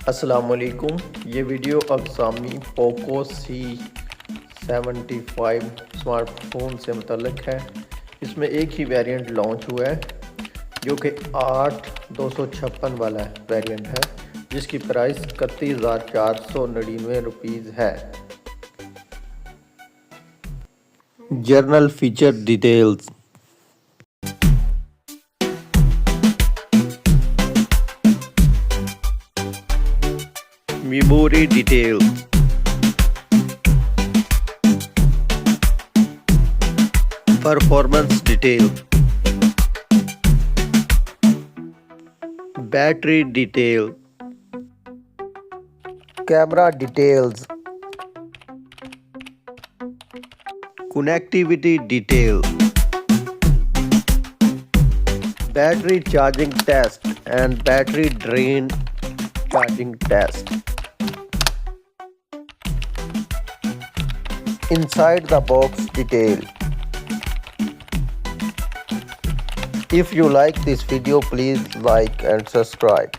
अस्सलामुअलैकुम। ये वीडियो अब Xiaomi Poco C75 स्मार्टफोन से मुतल्लिक है। इसमें एक ही वेरिएंट लॉन्च हुआ है जो कि 8256 वाला वेरिएंट है, जिसकी प्राइस 31,499 रुपीज़ है। Journal feature details. Memory details, performance detail, battery detail, camera details, connectivity detail, battery charging test and battery drain charging test. Inside the box detail. If you like this video, please like and subscribe.